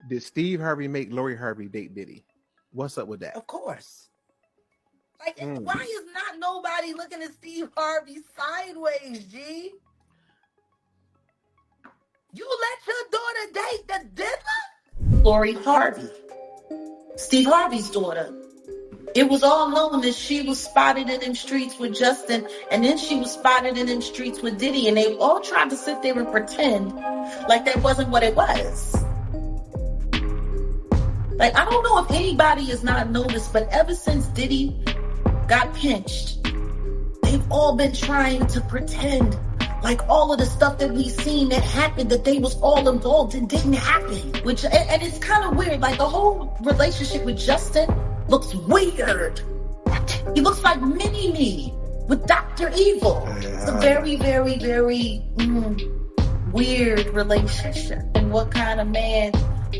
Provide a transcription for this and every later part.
Did Steve Harvey make Lori Harvey date Diddy? What's up with that? Of course. Like, Mm. why is not nobody looking at Steve Harvey sideways, G? You let your daughter date the diddler? Lori Harvey, Steve Harvey's daughter. It was all known that she was spotted in them streets with Justin, and then she was spotted in them streets with Diddy, and they all tried to sit there and pretend like that wasn't what it was. Like, I don't know if anybody has not noticed, but ever since Diddy got pinched, they've all been trying to pretend like all of the stuff that we've seen that happened, that they was all involved in, didn't happen. Which, and it's kind of weird. Like, the whole relationship with Justin looks weird. He looks like Mini-Me with Dr. Evil. It's a very, very, very weird relationship. And what kind of man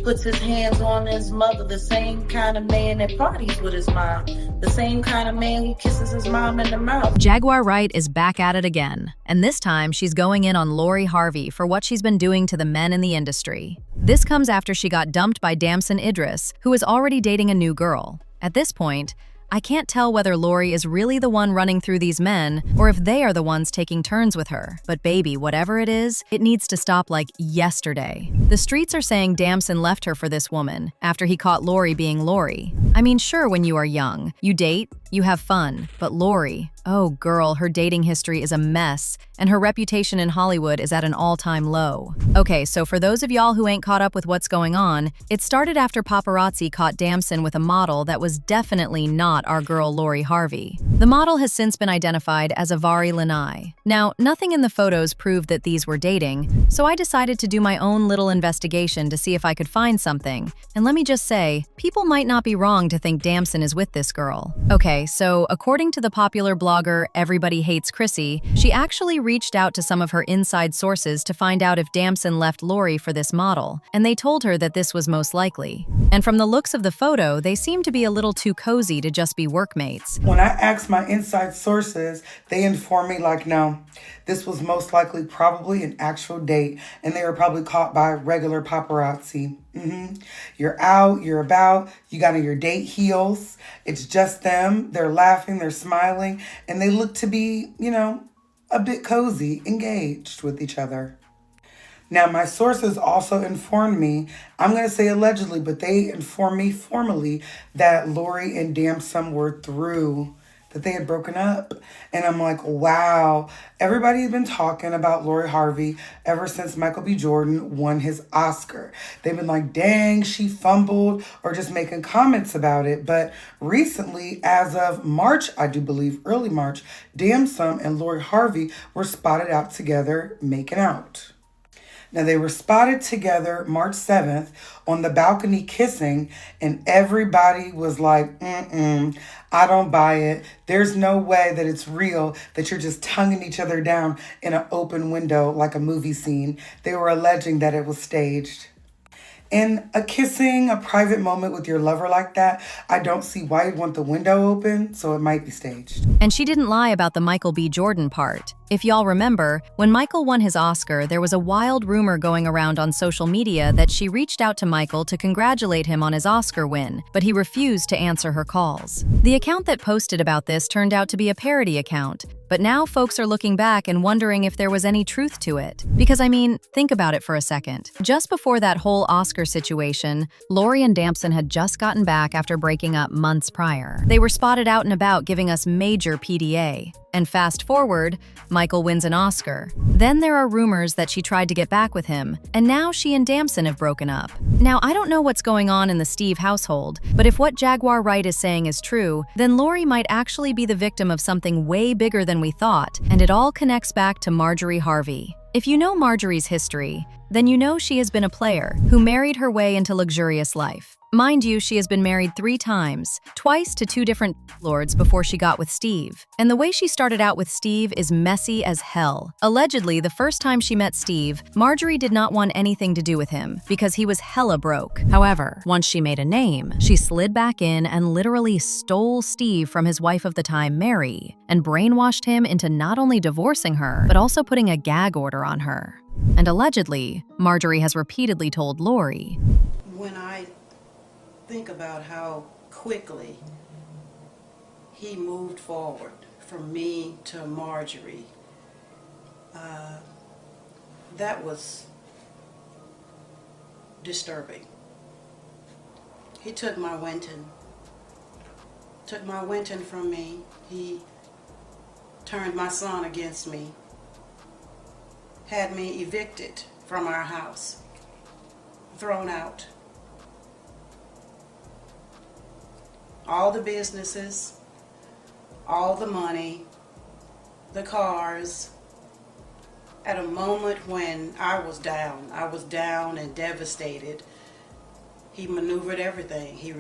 puts his hands on his mother? The same kind of man that parties with his mom. The same kind of man who kisses his mom in the mouth. Jaguar Wright is back at it again, and this time she's going in on Lori Harvey for what she's been doing to the men in the industry. This comes after she got dumped by Damson Idris, who is already dating a new girl. At this point, I can't tell whether Lori is really the one running through these men or if they are the ones taking turns with her. But baby, whatever it is, it needs to stop like yesterday. The streets are saying Damson left her for this woman after he caught Lori being Lori. I mean, sure, when you are young, you date, you have fun, but Lori, oh girl, her dating history is a mess, and her reputation in Hollywood is at an all-time low. Okay, so for those of y'all who ain't caught up with what's going on, it started after paparazzi caught Damson with a model that was definitely not our girl Lori Harvey. The model has since been identified as Avari Lanai. Now, nothing in the photos proved that these were dating, so I decided to do my own little investigation to see if I could find something. And let me just say, people might not be wrong to think Damson is with this girl. Okay, so according to the popular blogger Everybody Hates Chrissy, she actually reached out to some of her inside sources to find out if Damson left Lori for this model, and they told her that this was most likely. And from the looks of the photo, they seem to be a little too cozy to just be workmates. When I asked my inside sources, they informed me like, no, this was most likely probably an actual date, and they were probably caught by regular paparazzi. You're out, you're about, you got on your date heels. It's just them. They're laughing, they're smiling, and they look to be, a bit cozy, engaged with each other. Now, my sources also informed me, I'm going to say allegedly, but they informed me formally that Lori and Damson were through, that they had broken up. And I'm like, wow, everybody's been talking about Lori Harvey ever since Michael B. Jordan won his Oscar. They've been like, dang, she fumbled, or just making comments about it. But recently, as of March, I do believe, early March, Damson and Lori Harvey were spotted out together making out. Now, they were spotted together March 7th on the balcony kissing, and everybody was like, I don't buy it. There's no way that it's real, that you're just tonguing each other down in an open window like a movie scene. They were alleging that it was staged. In a kissing, a private moment with your lover like that, I don't see why you'd want the window open, so it might be staged. And she didn't lie about the Michael B. Jordan part. If y'all remember, when Michael won his Oscar, there was a wild rumor going around on social media that she reached out to Michael to congratulate him on his Oscar win, but he refused to answer her calls. The account that posted about this turned out to be a parody account, but now folks are looking back and wondering if there was any truth to it. Because I mean, think about it for a second. Just before that whole Oscar situation, Lori and Damson had just gotten back after breaking up months prior. They were spotted out and about giving us major PDA. And fast forward, Michael wins an Oscar. Then there are rumors that she tried to get back with him, and now she and Damson have broken up. Now, I don't know what's going on in the Steve household, but if what Jaguar Wright is saying is true, then Lori might actually be the victim of something way bigger than we thought, and it all connects back to Marjorie Harvey. If you know Marjorie's history, then you know she has been a player who married her way into luxurious life. Mind you, she has been married 3 times, twice to 2 different lords before she got with Steve. And the way she started out with Steve is messy as hell. Allegedly, the first time she met Steve, Marjorie did not want anything to do with him because he was hella broke. However, once she made a name, she slid back in and literally stole Steve from his wife of the time, Mary, and brainwashed him into not only divorcing her, but also putting a gag order on her. And allegedly, Marjorie has repeatedly told Lori, when I think about how quickly he moved forward from me to Marjorie, that was disturbing. He took my Winton from me. He turned my son against me, had me evicted from our house, thrown out. All the businesses, all the money, the cars. At a moment when I was down and devastated, he maneuvered everything. He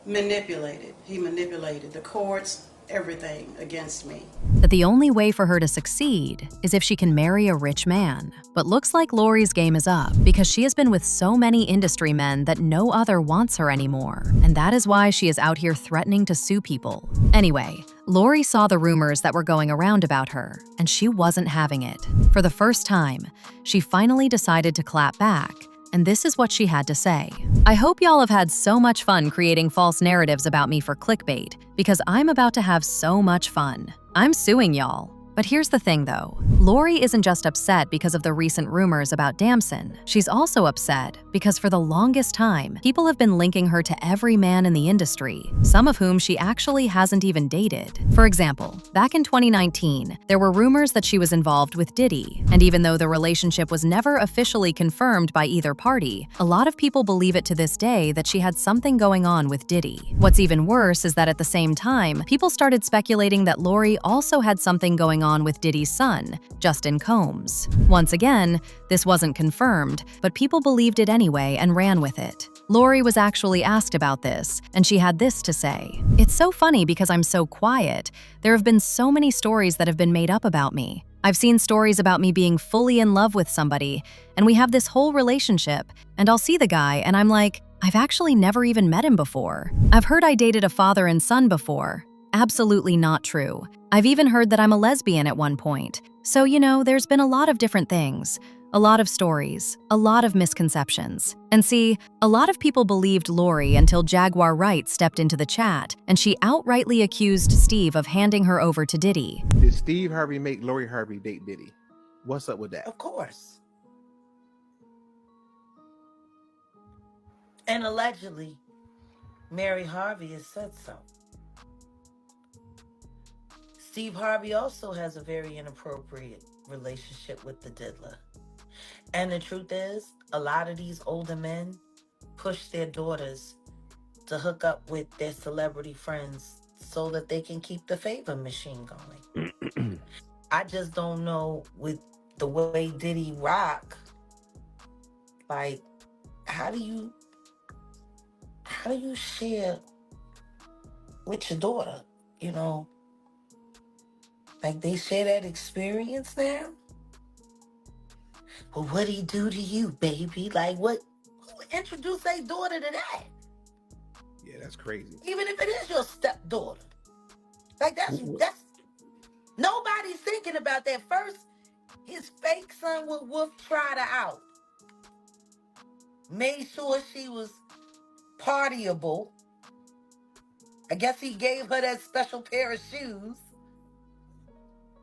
manipulated the courts, everything against me. That the only way for her to succeed is if she can marry a rich man. But looks like Lori's game is up because she has been with so many industry men that no other wants her anymore. And that is why she is out here threatening to sue people. Anyway, Lori saw the rumors that were going around about her, and she wasn't having it. For the first time, she finally decided to clap back. And this is what she had to say. I hope y'all have had so much fun creating false narratives about me for clickbait, because I'm about to have so much fun. I'm suing y'all. But here's the thing though, Lori isn't just upset because of the recent rumors about Damson. She's also upset because for the longest time, people have been linking her to every man in the industry, some of whom she actually hasn't even dated. For example, back in 2019, there were rumors that she was involved with Diddy, and even though the relationship was never officially confirmed by either party, a lot of people believe it to this day that she had something going on with Diddy. What's even worse is that at the same time, people started speculating that Lori also had something going on with Diddy's son, Justin Combs. Once again, this wasn't confirmed, but people believed it anyway and ran with it. Lori was actually asked about this, and she had this to say. It's so funny because I'm so quiet. There have been so many stories that have been made up about me. I've seen stories about me being fully in love with somebody, and we have this whole relationship, and I'll see the guy, and I'm like, I've actually never even met him before. I've heard I dated a father and son before. Absolutely not true. I've even heard that I'm a lesbian at one point. So, there's been a lot of different things, a lot of stories, a lot of misconceptions. And see, a lot of people believed Lori until Jaguar Wright stepped into the chat and she outrightly accused Steve of handing her over to Diddy. Did Steve Harvey make Lori Harvey date Diddy? What's up with that? Of course. And allegedly, Mary Harvey has said so. Steve Harvey also has a very inappropriate relationship with the diddler. And the truth is, a lot of these older men push their daughters to hook up with their celebrity friends so that they can keep the favor machine going. I just don't know with the way Diddy rock, like, how do you share with your daughter, Like they share that experience now? Well, what'd he do to you, baby? Like what? Who introduced their daughter to that? Yeah, that's crazy. Even if it is your stepdaughter. Like that's nobody's thinking about that. First, his fake son with Wolf tried her out. Made sure she was partyable. I guess he gave her that special pair of shoes.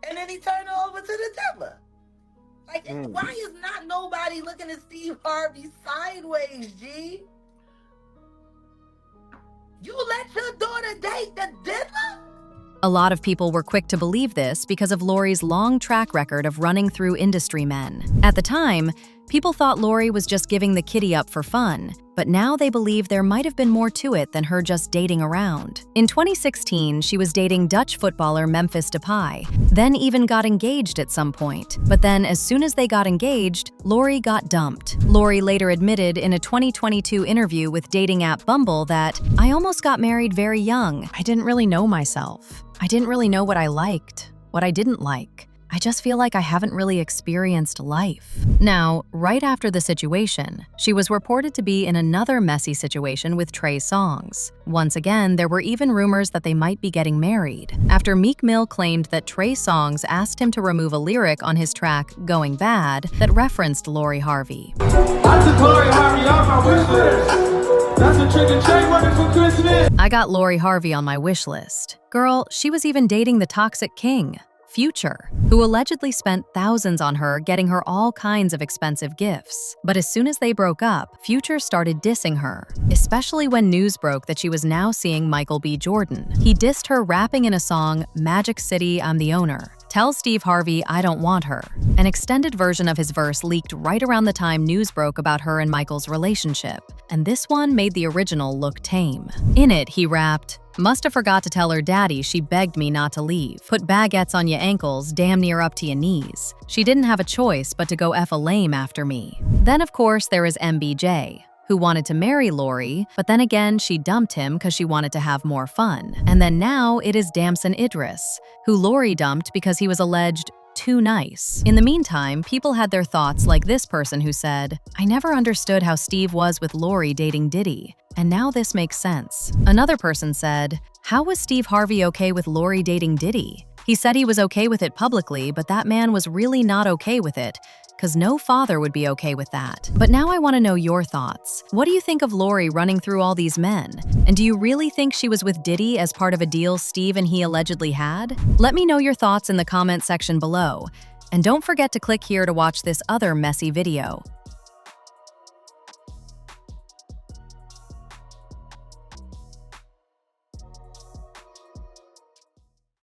And then he turned her over to the diddler. Like, why is not nobody looking at Steve Harvey sideways, G? You let your daughter date the diddler? A lot of people were quick to believe this because of Lori's long track record of running through industry men. At the time, people thought Lori was just giving the kitty up for fun, but now they believe there might have been more to it than her just dating around. In 2016, she was dating Dutch footballer Memphis Depay, then even got engaged at some point. But then as soon as they got engaged, Lori got dumped. Lori later admitted in a 2022 interview with dating app Bumble that, "I almost got married very young. I didn't really know myself. I didn't really know what I liked, what I didn't like. I just feel like I haven't really experienced life. Now, right after the situation, she was reported to be in another messy situation with Trey Songz. Once again, there were even rumors that they might be getting married, after Meek Mill claimed that Trey Songz asked him to remove a lyric on his track Going Bad that referenced Lori Harvey. I took Lori Harvey off my wish list. That's a trick and Trey working for Christmas. I got Lori Harvey on my wish list. Girl, she was even dating the toxic king, Future, who allegedly spent thousands on her, getting her all kinds of expensive gifts. But as soon as they broke up, Future started dissing her, especially when news broke that she was now seeing Michael B. Jordan. He dissed her rapping in a song, Magic City, I'm the Owner. Tell Steve Harvey I don't want her. An extended version of his verse leaked right around the time news broke about her and Michael's relationship, and this one made the original look tame. In it, he rapped, "Must have forgot to tell her daddy she begged me not to leave. Put baguettes on your ankles, damn near up to your knees. She didn't have a choice but to go F a lame after me." Then of course there is MBJ, who wanted to marry Lori, but then again she dumped him because she wanted to have more fun. And then now it is Damson Idris, who Lori dumped because he was alleged too nice. In the meantime, people had their thoughts, like this person who said, "I never understood how Steve was with Lori dating Diddy, and now this makes sense." Another person said, "How was Steve Harvey okay with Lori dating Diddy? He said he was okay with it publicly, but that man was really not okay with it, because no father would be okay with that." But now I want to know your thoughts. What do you think of Lori running through all these men? And do you really think she was with Diddy as part of a deal Steve and he allegedly had? Let me know your thoughts in the comment section below. And don't forget to click here to watch this other messy video.